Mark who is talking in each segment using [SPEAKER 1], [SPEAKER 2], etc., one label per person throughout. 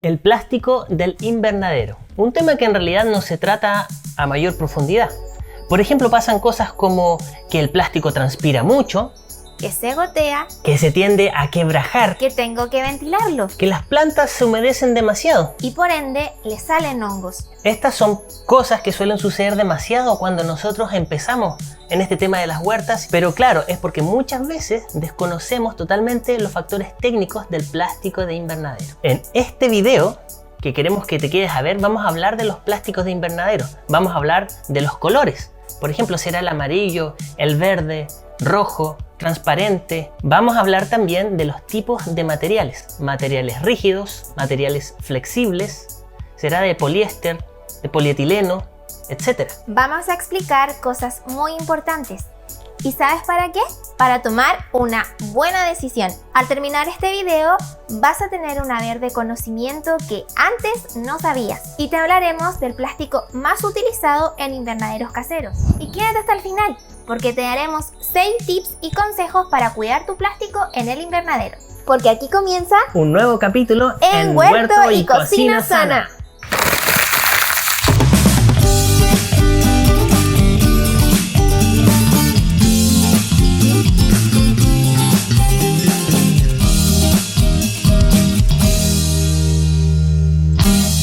[SPEAKER 1] El plástico del invernadero. Un tema que en realidad no se trata a mayor profundidad. Por ejemplo, pasan cosas como que el plástico transpira mucho,
[SPEAKER 2] que se gotea,
[SPEAKER 1] que se tiende a quebrajar,
[SPEAKER 2] que tengo que ventilarlo
[SPEAKER 1] que las plantas se humedecen demasiado.
[SPEAKER 2] y por ende le salen hongos.
[SPEAKER 1] Estas son cosas que suelen suceder demasiado cuando nosotros empezamos en este tema de las huertas, pero claro, es porque muchas veces desconocemos totalmente los factores técnicos del plástico de invernadero. En este video que queremos que te quedes a ver, vamos a hablar de los plásticos de invernadero, vamos a hablar de los colores. Por ejemplo, será el amarillo, el verde, rojo, transparente. Vamos a hablar también de los tipos de materiales. Materiales rígidos, materiales flexibles, será de poliéster, de polietileno, etc.
[SPEAKER 2] Vamos a explicar cosas muy importantes. ¿Y sabes para qué? Para tomar una buena decisión. Al terminar este video vas a tener un haber de conocimiento que antes no sabías. Y te hablaremos del plástico más utilizado en invernaderos caseros. Y quédate hasta el final, porque te daremos 6 tips y consejos para cuidar tu plástico en el invernadero. Porque aquí comienza
[SPEAKER 1] un nuevo capítulo
[SPEAKER 2] en Huerto y Cocina Sana.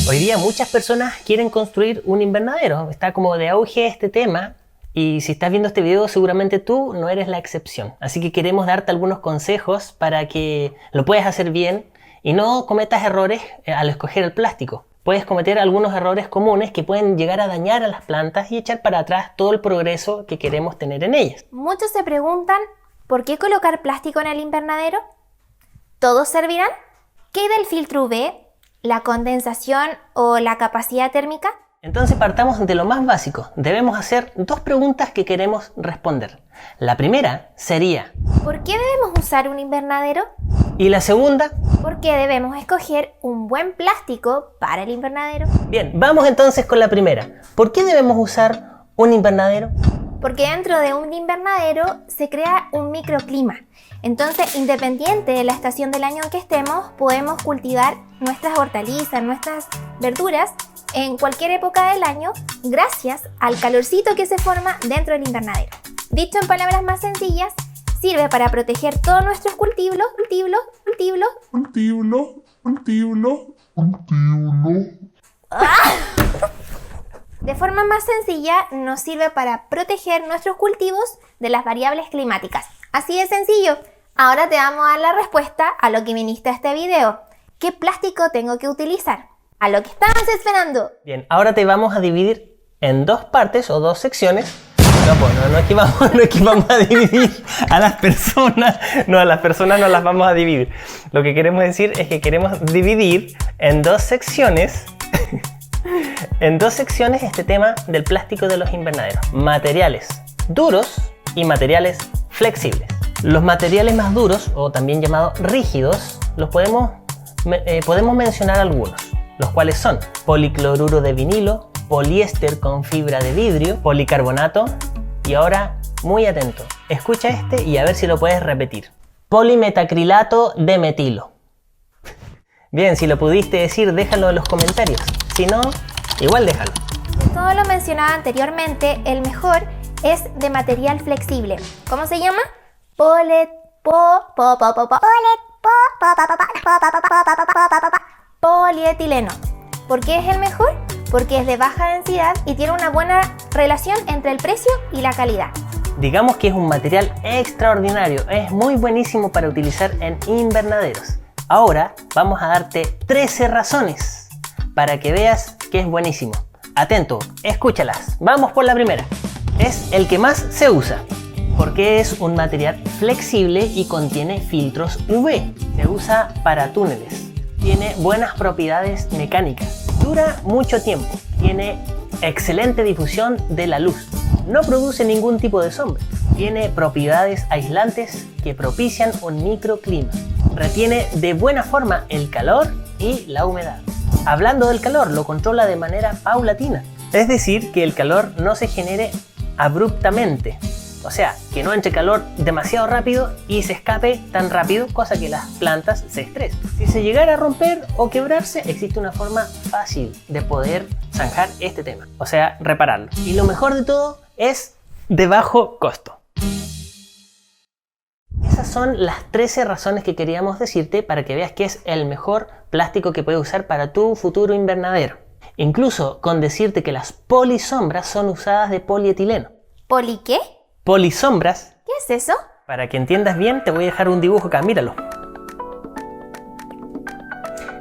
[SPEAKER 1] Hoy día muchas personas quieren construir un invernadero, está como de auge este tema y si estás viendo este video seguramente tú no eres la excepción. Así que queremos darte algunos consejos para que lo puedas hacer bien y no cometas errores al escoger el plástico. Puedes cometer algunos errores comunes que pueden llegar a dañar a las plantas y echar para atrás todo el progreso que queremos tener en ellas.
[SPEAKER 2] Muchos se preguntan, ¿por qué colocar plástico en el invernadero? ¿Todos servirán? ¿Qué del filtro UV? ¿La condensación o la capacidad térmica?
[SPEAKER 1] Entonces partamos de lo más básico. Debemos hacer 2 preguntas que queremos responder. La primera sería,
[SPEAKER 2] ¿por qué debemos usar un invernadero?
[SPEAKER 1] y la segunda,
[SPEAKER 2] ¿Por qué debemos escoger un buen plástico para el invernadero?
[SPEAKER 1] bien, vamos entonces con la primera. ¿Por qué debemos usar un invernadero?
[SPEAKER 2] Porque dentro de un invernadero se crea un microclima. Entonces, independiente de la estación del año en que estemos, podemos cultivar nuestras hortalizas, nuestras verduras en cualquier época del año gracias al calorcito que se forma dentro del invernadero. Dicho en palabras más sencillas, sirve para proteger todos nuestros cultivos. De forma más sencilla, nos sirve para proteger nuestros cultivos de las variables climáticas. Así de sencillo. Ahora te vamos a dar la respuesta a lo que viniste a este video. ¿Qué plástico tengo que utilizar? A lo que estabas esperando.
[SPEAKER 1] Bien, ahora te vamos a dividir en 2 partes o 2 secciones. No es que vamos a dividir a las personas. No, a las personas no las vamos a dividir. Lo que queremos decir es que queremos dividir en 2 secciones en 2 secciones este tema del plástico de los invernaderos. Materiales duros y materiales flexibles. Los materiales más duros, o también llamados rígidos, los podemos mencionar algunos, los cuales son policloruro de vinilo, poliéster con fibra de vidrio, policarbonato y ahora, muy atento, escucha este y a ver si lo puedes repetir. Polimetacrilato de metilo. Bien, si lo pudiste decir, déjalo en los comentarios. Si no, igual déjalo.
[SPEAKER 2] De todo lo mencionado anteriormente, el mejor es de material flexible. ¿Cómo se llama? Polietileno. ¿Por qué es el mejor? Porque es de baja densidad y tiene una buena relación entre el precio y la calidad.
[SPEAKER 1] Digamos que es un material extraordinario, es muy buenísimo para utilizar en invernaderos. Ahora vamos a darte 13 razones para que veas que es buenísimo. Atento, escúchalas. Vamos por la primera. Es el que más se usa, porque es un material flexible y contiene filtros UV. Se usa para túneles. Tiene buenas propiedades mecánicas. Dura mucho tiempo. Tiene excelente difusión de la luz. No produce ningún tipo de sombra. Tiene propiedades aislantes que propician un microclima. Retiene de buena forma el calor y la humedad. Hablando del calor, lo controla de manera paulatina. Es decir, que el calor no se genere abruptamente. O sea, que no entre calor demasiado rápido y se escape tan rápido, cosa que las plantas se estresen. Si se llegara a romper o quebrarse, existe una forma fácil de poder zanjar este tema, o sea, repararlo. Y lo mejor de todo es de bajo costo. Esas son las 13 razones que queríamos decirte para que veas que es el mejor plástico que puedes usar para tu futuro invernadero. Incluso con decirte que las polisombras son usadas de polietileno.
[SPEAKER 2] ¿Poli qué?
[SPEAKER 1] Polisombras.
[SPEAKER 2] ¿Qué es eso?
[SPEAKER 1] Para que entiendas bien, te voy a dejar un dibujo acá, míralo.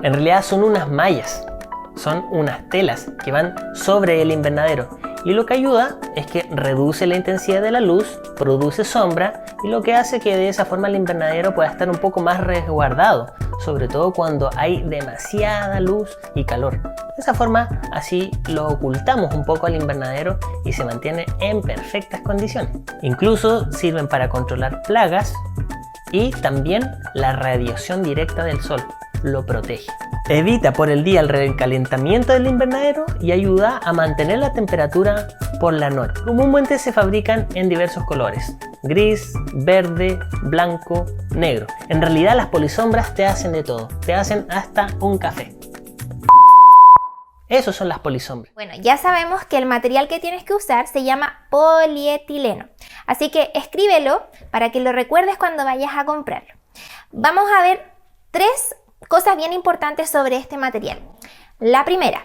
[SPEAKER 1] En realidad son unas mallas, son unas telas que van sobre el invernadero. Y lo que ayuda es que reduce la intensidad de la luz, produce sombra y lo que hace que de esa forma el invernadero pueda estar un poco más resguardado, sobre todo cuando hay demasiada luz y calor. De esa forma así lo ocultamos un poco al invernadero y se mantiene en perfectas condiciones. Incluso sirven para controlar plagas y también la radiación directa del sol, lo protege. Evita por el día el recalentamiento del invernadero y ayuda a mantener la temperatura por la noche. Comúnmente se fabrican en diversos colores: gris, verde, blanco, negro. En realidad las polisombras te hacen de todo, te hacen hasta un café. Esos son las polisombras.
[SPEAKER 2] Bueno, ya sabemos que el material que tienes que usar se llama polietileno. Así que escríbelo para que lo recuerdes cuando vayas a comprarlo. Vamos a ver 3 cosas bien importantes sobre este material. La primera,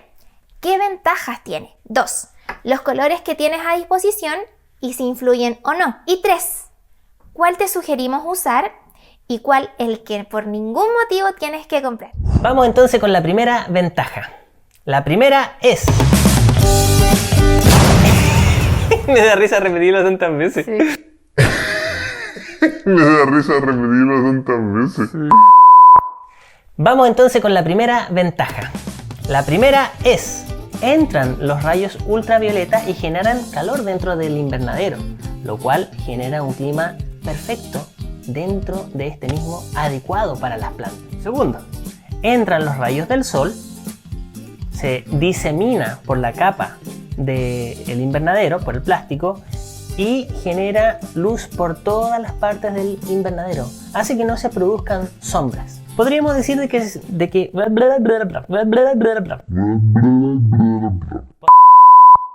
[SPEAKER 2] ¿qué ventajas tiene? 2, los colores que tienes a disposición y si influyen o no. Y 3, ¿cuál te sugerimos usar y cuál el que por ningún motivo tienes que comprar?
[SPEAKER 1] Vamos entonces con la primera ventaja. La primera es... Me da risa repetirlo tantas veces.
[SPEAKER 2] Sí.
[SPEAKER 3] Me da risa repetirlo tantas veces.
[SPEAKER 1] Vamos entonces con la primera ventaja. La primera es, entran los rayos ultravioleta y generan calor dentro del invernadero, lo cual genera un clima perfecto dentro de este mismo, adecuado para las plantas. Segundo, entran los rayos del sol, se disemina por la capa del invernadero, por el plástico, y genera luz por todas las partes del invernadero. Hace que no se produzcan sombras. Podríamos decir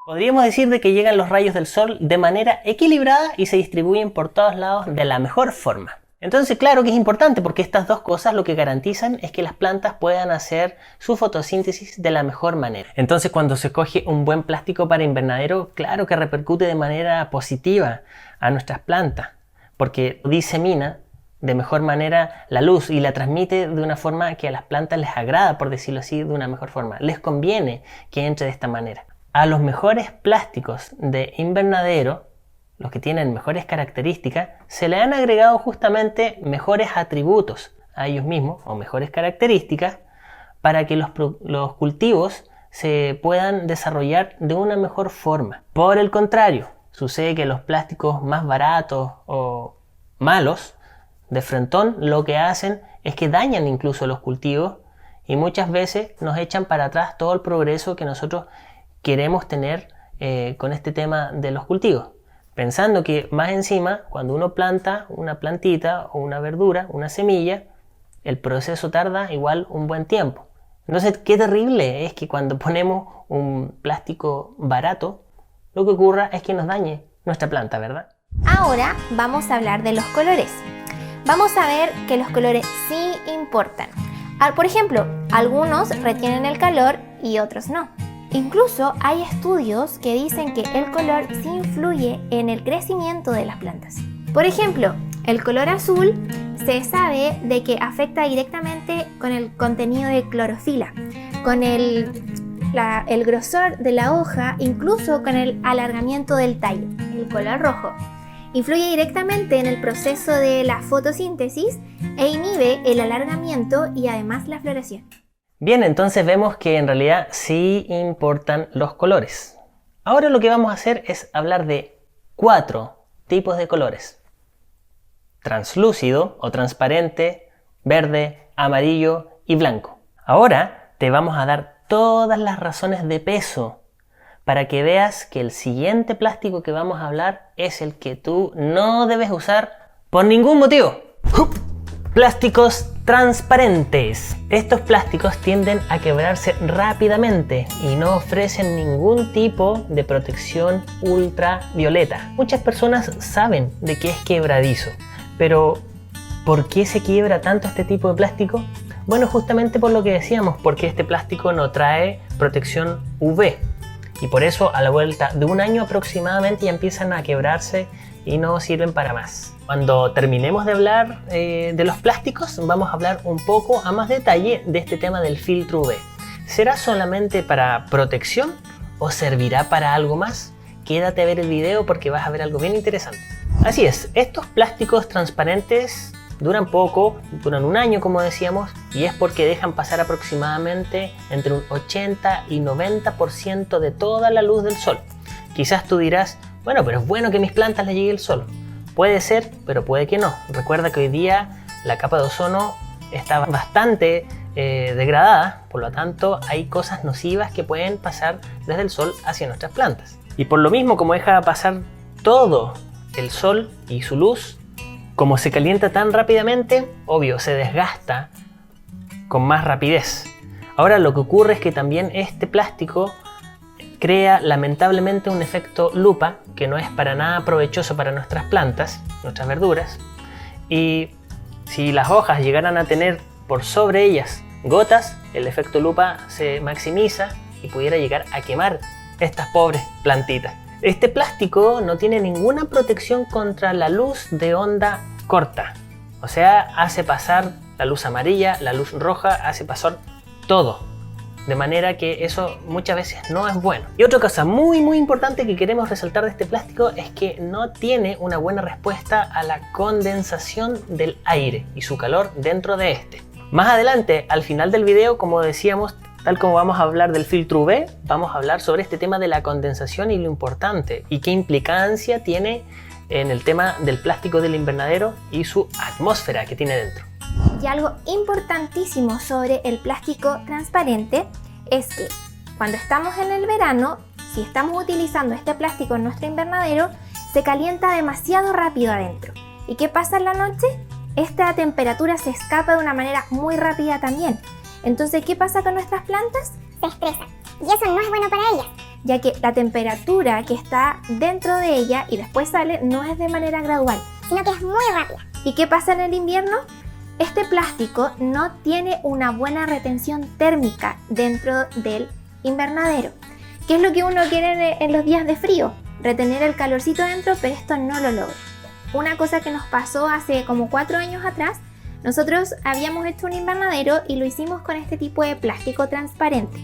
[SPEAKER 1] Podríamos decir de que llegan los rayos del sol de manera equilibrada y se distribuyen por todos lados de la mejor forma. Entonces, claro que es importante porque estas dos cosas lo que garantizan es que las plantas puedan hacer su fotosíntesis de la mejor manera. Entonces, cuando se escoge un buen plástico para invernadero, claro que repercute de manera positiva a nuestras plantas, porque disemina de mejor manera la luz y la transmite de una forma que a las plantas les agrada, por decirlo así, de una mejor forma. Les conviene que entre de esta manera. A los mejores plásticos de invernadero, los que tienen mejores características, se le han agregado justamente mejores atributos a ellos mismos o mejores características para que los cultivos se puedan desarrollar de una mejor forma. Por el contrario, sucede que los plásticos más baratos o malos de frentón lo que hacen es que dañan incluso los cultivos y muchas veces nos echan para atrás todo el progreso que nosotros queremos tener con este tema de los cultivos. Pensando que más encima, cuando uno planta una plantita o una verdura, una semilla, el proceso tarda igual un buen tiempo. Entonces, qué terrible es que cuando ponemos un plástico barato, lo que ocurra es que nos dañe nuestra planta, ¿verdad?
[SPEAKER 2] Ahora vamos a hablar de los colores. Vamos a ver que los colores sí importan. Por ejemplo, algunos retienen el calor y otros no. Incluso hay estudios que dicen que el color sí influye en el crecimiento de las plantas. Por ejemplo, el color azul se sabe de que afecta directamente con el contenido de clorofila, con el grosor de la hoja, incluso con el alargamiento del tallo. El color rojo influye directamente en el proceso de la fotosíntesis e inhibe el alargamiento y además la floración.
[SPEAKER 1] Bien, entonces vemos que en realidad sí importan los colores. Ahora lo que vamos a hacer es hablar de 4 tipos de colores: translúcido o transparente, verde, amarillo y blanco. Ahora te vamos a dar todas las razones de peso para que veas que el siguiente plástico que vamos a hablar es el que tú no debes usar por ningún motivo. Plásticos transparentes. Estos plásticos tienden a quebrarse rápidamente y no ofrecen ningún tipo de protección ultravioleta. Muchas personas saben de que es quebradizo, pero ¿por qué se quiebra tanto este tipo de plástico? Bueno, justamente por lo que decíamos, porque este plástico no trae protección UV y por eso a la vuelta de un año aproximadamente ya empiezan a quebrarse y no sirven para más. Cuando terminemos de hablar de los plásticos, vamos a hablar un poco a más detalle de este tema del filtro UV. ¿Será solamente para protección o servirá para algo más? Quédate a ver el video porque vas a ver algo bien interesante. Así es, estos plásticos transparentes duran poco, duran un año como decíamos, y es porque dejan pasar aproximadamente entre un 80 y 90% de toda la luz del sol. Quizás tú dirás, bueno, pero es bueno que a mis plantas les llegue el sol. Puede ser, pero puede que no. Recuerda que hoy día la capa de ozono está bastante degradada, por lo tanto hay cosas nocivas que pueden pasar desde el sol hacia nuestras plantas. Y por lo mismo, como deja pasar todo el sol y su luz, como se calienta tan rápidamente, obvio, se desgasta con más rapidez. Ahora lo que ocurre es que también este plástico crea lamentablemente un efecto lupa que no es para nada provechoso para nuestras plantas, nuestras verduras, y si las hojas llegaran a tener por sobre ellas gotas, el efecto lupa se maximiza y pudiera llegar a quemar estas pobres plantitas. Este plástico no tiene ninguna protección contra la luz de onda corta, o sea, hace pasar la luz amarilla, la luz roja, hace pasar todo. De manera que eso muchas veces no es bueno. Y otra cosa muy importante que queremos resaltar de este plástico es que no tiene una buena respuesta a la condensación del aire y su calor dentro de este. Más adelante, al final del video, como decíamos, tal como vamos a hablar del filtro UV, vamos a hablar sobre este tema de la condensación y lo importante y qué implicancia tiene en el tema del plástico del invernadero y su atmósfera que tiene dentro.
[SPEAKER 2] Y algo importantísimo sobre el plástico transparente es que cuando estamos en el verano, si estamos utilizando este plástico en nuestro invernadero, se calienta demasiado rápido adentro. ¿Y qué pasa en la noche? Esta temperatura se escapa de una manera muy rápida también. Entonces, ¿qué pasa con nuestras plantas?
[SPEAKER 4] Se estresan y eso no es bueno para ellas,
[SPEAKER 2] ya que la temperatura que está dentro de ella y después sale no es de manera gradual,
[SPEAKER 4] sino que es muy rápida.
[SPEAKER 2] ¿Y qué pasa en el invierno? Este plástico no tiene una buena retención térmica dentro del invernadero. ¿Qué es lo que uno quiere en los días de frío? Retener el calorcito dentro, pero esto no lo logra. Una cosa que nos pasó hace como 4 años atrás, nosotros habíamos hecho un invernadero y lo hicimos con este tipo de plástico transparente.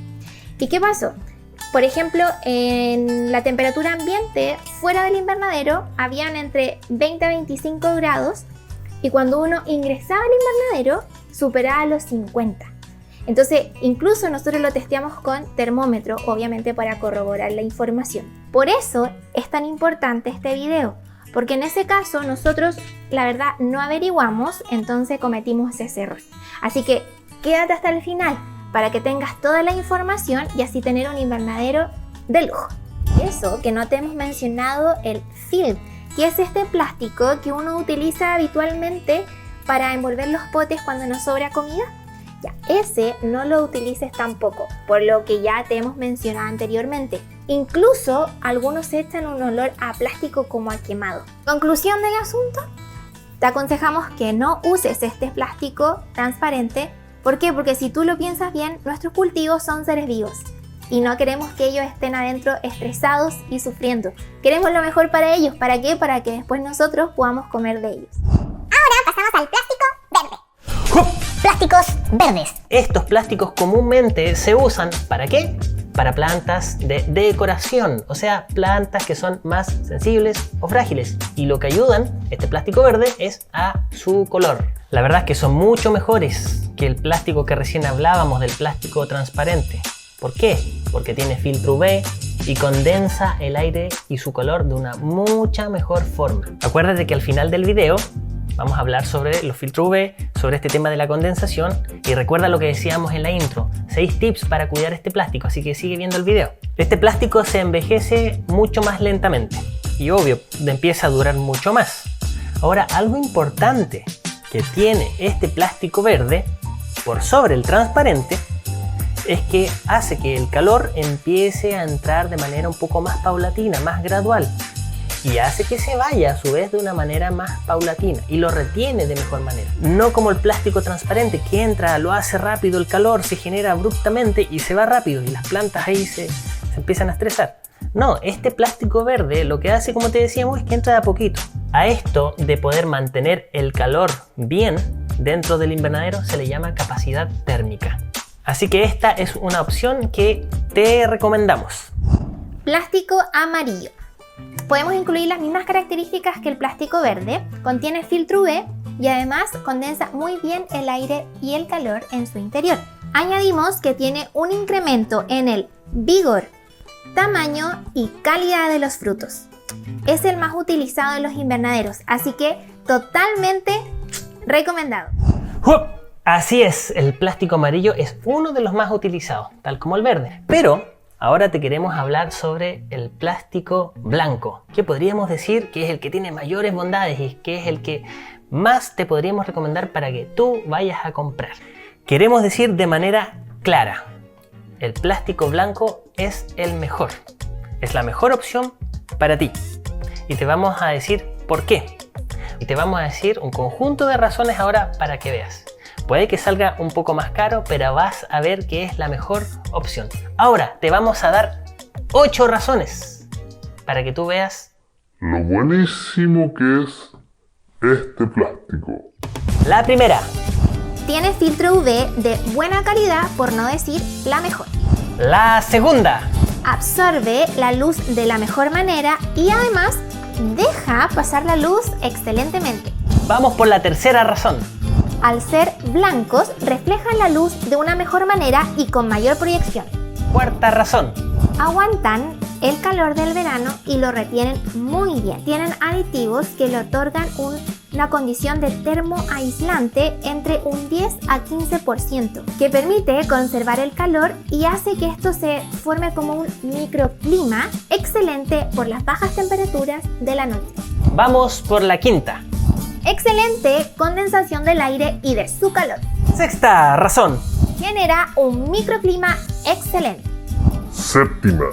[SPEAKER 2] ¿Y qué pasó? Por ejemplo, en la temperatura ambiente fuera del invernadero habían entre 20 a 25 grados y cuando uno ingresaba al invernadero superaba los 50. Entonces, incluso nosotros lo testeamos con termómetro, obviamente para corroborar la información. Por eso es tan importante este video, porque en ese caso nosotros, la verdad, no averiguamos, entonces cometimos ese error. Así que quédate hasta el final para que tengas toda la información y así tener un invernadero de lujo. Eso que no te hemos mencionado, el film, que es este plástico que uno utiliza habitualmente para envolver los potes cuando nos sobra comida. Ya, ese no lo utilices tampoco, por lo que ya te hemos mencionado anteriormente. Incluso algunos echan un olor a plástico como a quemado. Conclusión del asunto, te aconsejamos que no uses este plástico transparente. ¿Por qué? Porque si tú lo piensas bien, nuestros cultivos son seres vivos y no queremos que ellos estén adentro estresados y sufriendo. Queremos lo mejor para ellos. ¿Para qué? Para que después nosotros podamos comer de ellos.
[SPEAKER 4] Ahora pasamos al plástico verde. Plásticos verdes.
[SPEAKER 1] Estos plásticos comúnmente se usan ¿para qué? Para plantas de decoración, o sea, plantas que son más sensibles o frágiles. Y lo que ayudan este plástico verde es a su color. La verdad es que son mucho mejores que el plástico que recién hablábamos, del plástico transparente. ¿Por qué? Porque tiene filtro UV y condensa el aire y su color de una mucha mejor forma. Acuérdate que al final del video Vamos a hablar sobre los filtros UV, sobre este tema de la condensación y recuerda lo que decíamos en la intro, 6 tips para cuidar este plástico, así que sigue viendo el video. Este plástico se envejece mucho más lentamente y obvio, empieza a durar mucho más. Ahora, algo importante que tiene este plástico verde por sobre el transparente es que hace que el calor empiece a entrar de manera un poco más paulatina, más gradual. Y hace que se vaya a su vez de una manera más paulatina y lo retiene de mejor manera. No como el plástico transparente que entra, lo hace rápido, el calor se genera abruptamente y se va rápido y las plantas ahí se empiezan a estresar. No, este plástico verde lo que hace, como te decíamos, es que entra de a poquito. A esto de poder mantener el calor bien dentro del invernadero se le llama capacidad térmica. Así que esta es una opción que te recomendamos.
[SPEAKER 2] Plástico amarillo. Podemos incluir las mismas características que el plástico verde, contiene filtro UV y además condensa muy bien el aire y el calor en su interior. Añadimos que tiene un incremento en el vigor, tamaño y calidad de los frutos. Es el más utilizado en los invernaderos, así que totalmente recomendado.
[SPEAKER 1] Así es, el plástico amarillo es uno de los más utilizados, tal como el verde. Pero ahora te queremos hablar sobre el plástico blanco, que podríamos decir que es el que tiene mayores bondades y que es el que más te podríamos recomendar para que tú vayas a comprar. Queremos decir de manera clara, el plástico blanco es el mejor, es la mejor opción para ti. Y te vamos a decir por qué. Y te vamos a decir un conjunto de razones ahora para que veas. Puede que salga un poco más caro, pero vas a ver que es la mejor opción. Ahora te vamos a dar 8 razones para que tú veas
[SPEAKER 3] lo buenísimo que es este plástico.
[SPEAKER 1] La primera.
[SPEAKER 2] Tiene filtro UV de buena calidad, por no decir la mejor.
[SPEAKER 1] La segunda.
[SPEAKER 2] Absorbe la luz de la mejor manera y además deja pasar la luz excelentemente.
[SPEAKER 1] Vamos por la tercera razón.
[SPEAKER 2] Al ser blancos, reflejan la luz de una mejor manera y con mayor proyección.
[SPEAKER 1] Cuarta razón.
[SPEAKER 2] Aguantan el calor del verano y lo retienen muy bien. Tienen aditivos que le otorgan una condición de termoaislante entre un 10 a 15%, que permite conservar el calor y hace que esto se forme como un microclima excelente por las bajas temperaturas de la noche.
[SPEAKER 1] Vamos por la quinta.
[SPEAKER 2] Excelente condensación del aire y de su calor.
[SPEAKER 1] Sexta razón.
[SPEAKER 2] Genera un microclima excelente.
[SPEAKER 3] Séptima.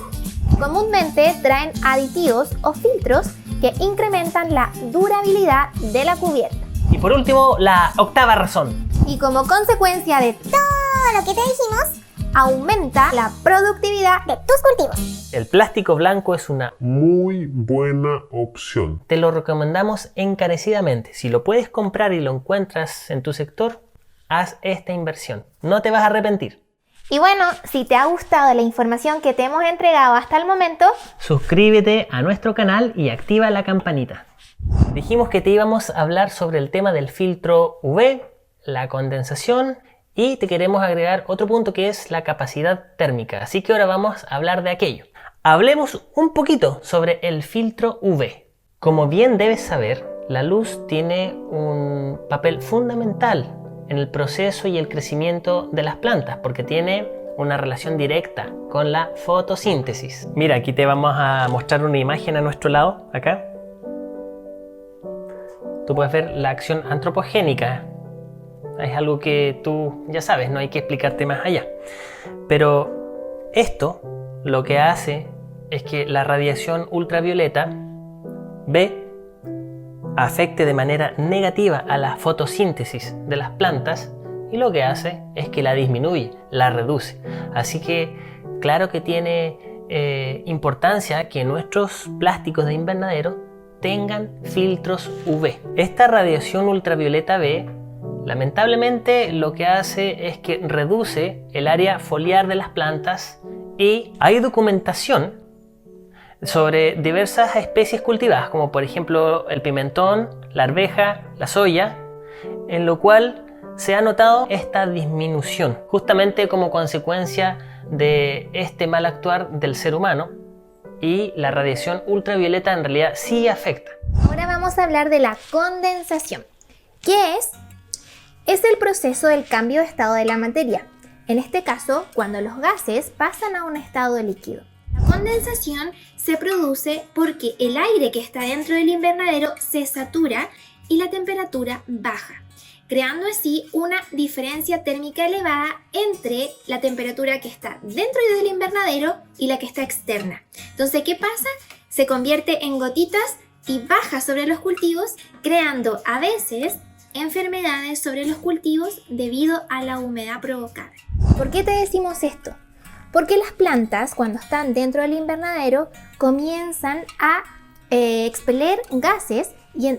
[SPEAKER 2] Comúnmente traen aditivos o filtros que incrementan la durabilidad de la cubierta.
[SPEAKER 1] Y por último, la octava razón.
[SPEAKER 2] Y como consecuencia de
[SPEAKER 4] Todo lo que te dijimos,
[SPEAKER 2] aumenta la productividad
[SPEAKER 4] de tus cultivos.
[SPEAKER 1] El plástico blanco es una...
[SPEAKER 3] Muy buena opción.
[SPEAKER 1] Te lo recomendamos encarecidamente. Si lo puedes comprar y lo encuentras en tu sector, haz esta inversión. No te vas a arrepentir.
[SPEAKER 2] Y bueno, si te ha gustado la información que te hemos entregado hasta el momento,
[SPEAKER 1] Suscríbete a nuestro canal y activa la campanita. Dijimos que te íbamos a hablar sobre el tema del filtro UV, la condensación y te queremos agregar otro punto que es la capacidad térmica. Así que ahora vamos a hablar de aquello. Hablemos un poquito sobre el filtro UV. Como bien debes saber, la luz tiene un papel fundamental en el proceso y el crecimiento de las plantas porque tiene una relación directa con la fotosíntesis. Mira, aquí te vamos a mostrar una imagen a nuestro lado, acá. Tú puedes ver la acción antropogénica. Es algo que tú ya sabes, no hay que explicarte más allá. Pero esto lo que hace es que la radiación ultravioleta B afecte de manera negativa a la fotosíntesis de las plantas y lo que hace es que la disminuye, la reduce. Así que claro que tiene importancia que nuestros plásticos de invernadero tengan filtros UV. Esta radiación ultravioleta B lamentablemente lo que hace es que reduce el área foliar de las plantas y hay documentación sobre diversas especies cultivadas, como por ejemplo el pimentón, la arveja, la soya, en lo cual se ha notado esta disminución, justamente como consecuencia de este mal actuar del ser humano, y la radiación ultravioleta en realidad sí afecta.
[SPEAKER 2] ahora vamos a hablar de la condensación. ¿Qué es? Es el proceso del cambio de estado de la materia. En este caso, cuando los gases pasan a un estado líquido. La condensación se produce porque el aire que está dentro del invernadero se satura y la temperatura baja, creando así una diferencia térmica elevada entre la temperatura que está dentro del invernadero y la que está externa. Entonces, ¿qué pasa? Se convierte en gotitas y baja sobre los cultivos, creando a veces enfermedades sobre los cultivos debido a la humedad provocada. ¿Por qué te decimos esto? Porque las plantas, cuando están dentro del invernadero, comienzan a expeler gases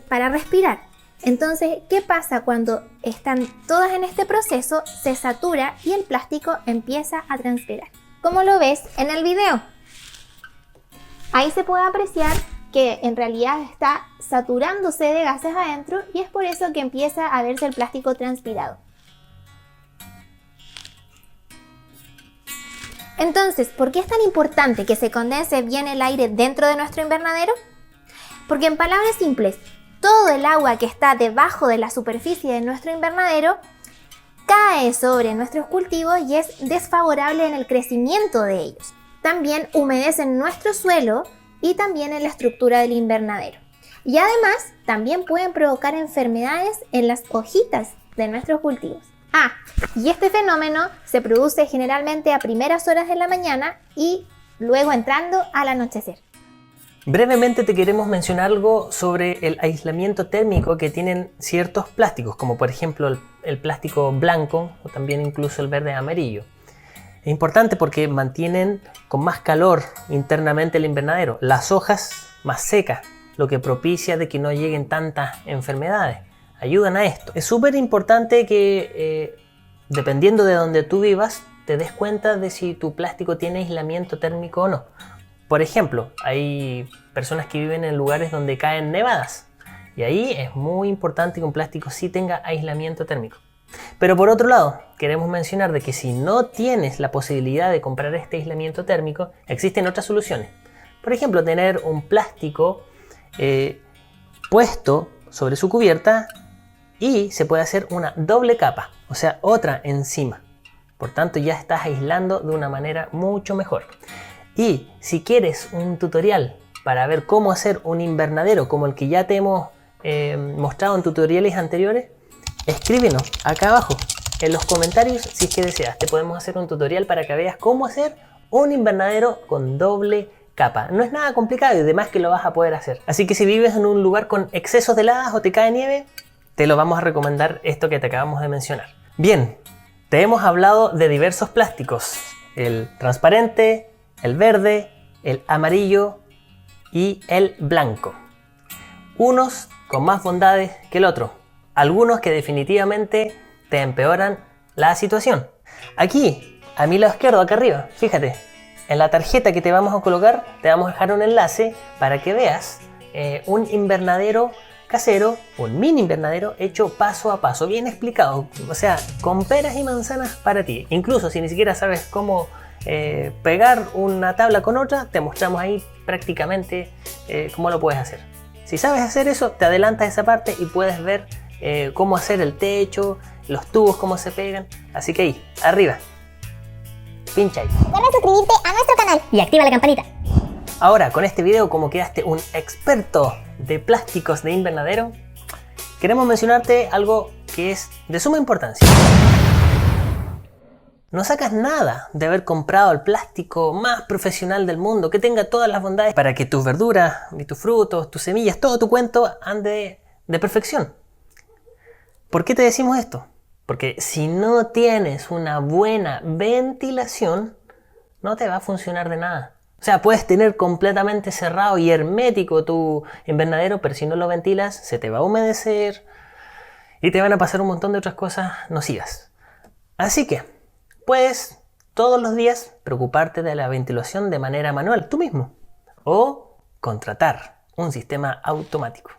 [SPEAKER 2] para respirar. Entonces, ¿qué pasa cuando están todas en este proceso? Se satura y el plástico empieza a transpirar. Como lo ves en el video. Ahí se puede apreciar que en realidad está saturándose de gases adentro y es por eso que empieza a verse el plástico transpirado. Entonces, ¿por qué es tan importante que se condense bien el aire dentro de nuestro invernadero? Porque en palabras simples, todo el agua que está debajo de la superficie de nuestro invernadero cae sobre nuestros cultivos y es desfavorable en el crecimiento de ellos. También humedecen nuestro suelo y también en la estructura del invernadero. Y además, también pueden provocar enfermedades en las hojitas de nuestros cultivos. Y este fenómeno se produce generalmente a primeras horas de la mañana y luego entrando al anochecer.
[SPEAKER 1] Brevemente te queremos mencionar algo sobre el aislamiento térmico que tienen ciertos plásticos, como por ejemplo el plástico blanco o también incluso el verde amarillo. Es importante porque mantienen con más calor internamente el invernadero, las hojas más secas, lo que propicia de que no lleguen tantas enfermedades. Ayudan a esto. Es súper importante que dependiendo de donde tú vivas, te des cuenta de si tu plástico tiene aislamiento térmico o no. Por ejemplo, hay personas que viven en lugares donde caen nevadas y ahí es muy importante que un plástico sí tenga aislamiento térmico. Pero por otro lado, queremos mencionar de que si no tienes la posibilidad de comprar este aislamiento térmico, existen otras soluciones. Por ejemplo, tener un plástico puesto sobre su cubierta y se puede hacer una doble capa, o sea, otra encima. Por tanto, ya estás aislando de una manera mucho mejor. Y si quieres un tutorial para ver cómo hacer un invernadero como el que ya te hemos mostrado en tutoriales anteriores, escríbenos acá abajo en los comentarios si es que deseas. Te podemos hacer un tutorial para que veas cómo hacer un invernadero con doble capa. No es nada complicado y además que lo vas a poder hacer. Así que si vives en un lugar con excesos de heladas o te cae nieve, te lo vamos a recomendar esto que te acabamos de mencionar. Bien, te hemos hablado de diversos plásticos. El transparente, el verde, el amarillo y el blanco. Unos con más bondades que el otro. Algunos que definitivamente te empeoran la situación. Aquí, a mi lado izquierdo, acá arriba, fíjate, en la tarjeta que te vamos a colocar, te vamos a dejar un enlace para que veas un invernadero casero, un mini invernadero hecho paso a paso, bien explicado, o sea, con peras y manzanas para ti. Incluso si ni siquiera sabes cómo pegar una tabla con otra, te mostramos ahí prácticamente cómo lo puedes hacer. Si sabes hacer eso, te adelantas esa parte y puedes ver cómo hacer el techo, los tubos, cómo se pegan. Así que ahí, arriba, pincha ahí.
[SPEAKER 4] Recuerda suscribirte a nuestro canal y activa la campanita.
[SPEAKER 1] Ahora, con este video, como quedaste un experto de plásticos de invernadero, queremos mencionarte algo que es de suma importancia. No sacas nada de haber comprado el plástico más profesional del mundo, que tenga todas las bondades para que tus verduras, y tus frutos, tus semillas, todo tu cuento ande de perfección. ¿Por qué te decimos esto? Porque si no tienes una buena ventilación, no te va a funcionar de nada. O sea, puedes tener completamente cerrado y hermético tu invernadero, pero si no lo ventilas, se te va a humedecer y te van a pasar un montón de otras cosas nocivas. Así que puedes todos los días preocuparte de la ventilación de manera manual tú mismo o contratar un sistema automático.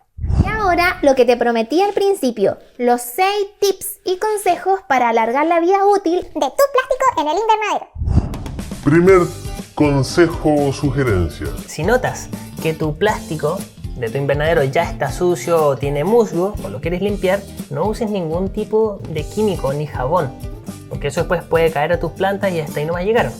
[SPEAKER 2] Y ahora lo que te prometí al principio, los 6 tips y consejos para alargar la vida útil
[SPEAKER 4] de tu plástico en el invernadero.
[SPEAKER 3] Primer consejo o sugerencia.
[SPEAKER 1] Si notas que tu plástico de tu invernadero ya está sucio o tiene musgo o lo quieres limpiar, no uses ningún tipo de químico ni jabón, porque eso después puede caer a tus plantas y hasta ahí no va a llegar.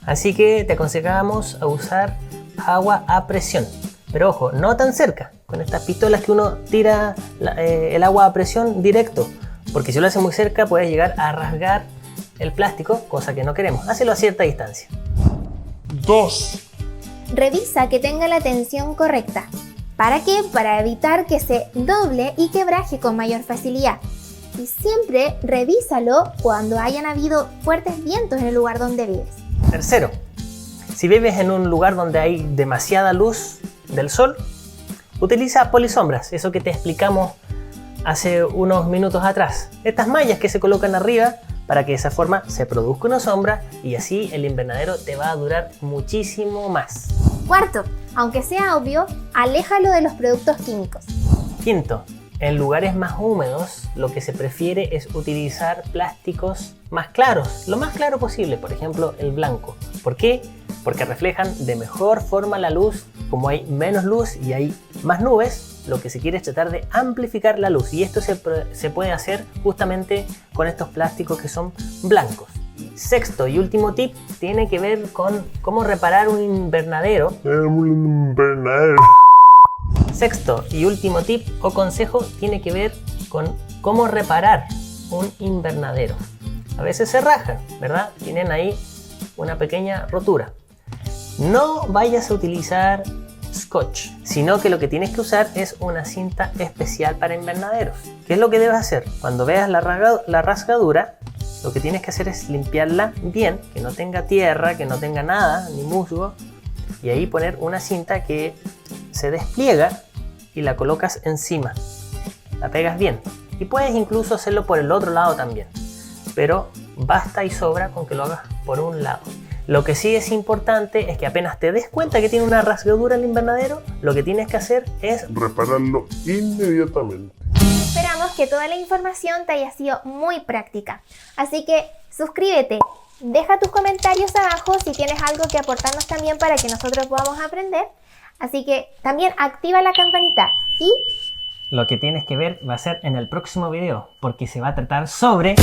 [SPEAKER 1] Así que te aconsejamos a usar agua a presión. Pero ojo, no tan cerca, con estas pistolas que uno tira el agua a presión directo, porque si lo haces muy cerca puedes llegar a rasgar el plástico, cosa que no queremos. Hácelo a cierta distancia.
[SPEAKER 3] 2.
[SPEAKER 2] Revisa que tenga la tensión correcta. ¿Para qué? Para evitar que se doble y quebraje con mayor facilidad. Y siempre revísalo cuando hayan habido fuertes vientos en el lugar donde vives.
[SPEAKER 1] Tercero, si vives en un lugar donde hay demasiada luz del sol, utiliza polisombras, eso que te explicamos hace unos minutos atrás. Estas mallas que se colocan arriba para que de esa forma se produzca una sombra y así el invernadero te va a durar muchísimo más.
[SPEAKER 2] Cuarto, aunque sea obvio, aléjalo de los productos químicos.
[SPEAKER 1] Quinto, en lugares más húmedos lo que se prefiere es utilizar plásticos más claros, lo más claro posible, por ejemplo el blanco. ¿Por qué? Porque reflejan de mejor forma la luz. Como hay menos luz y hay más nubes, lo que se quiere es tratar de amplificar la luz y esto se puede hacer justamente con estos plásticos que son blancos. Sexto y último tip tiene que ver con cómo reparar un invernadero. Sexto y último tip o consejo tiene que ver con cómo reparar un invernadero. A veces se rajan, ¿verdad? Tienen ahí una pequeña rotura. No vayas a utilizar scotch, sino que lo que tienes que usar es una cinta especial para invernaderos. ¿Qué es lo que debes hacer? Cuando veas la rasgadura, lo que tienes que hacer es limpiarla bien, que no tenga tierra, que no tenga nada, ni musgo, y ahí poner una cinta que se despliega y la colocas encima. La pegas bien. Y puedes incluso hacerlo por el otro lado también, pero basta y sobra con que lo hagas por un lado. Lo que sí es importante es que apenas te des cuenta que tiene una rasgadura el invernadero, lo que tienes que hacer es
[SPEAKER 3] repararlo inmediatamente.
[SPEAKER 2] Esperamos que toda la información te haya sido muy práctica. Así que suscríbete, deja tus comentarios abajo si tienes algo que aportarnos también para que nosotros podamos aprender. Así que también activa la campanita y
[SPEAKER 1] lo que tienes que ver va a ser en el próximo video, porque se va a tratar sobre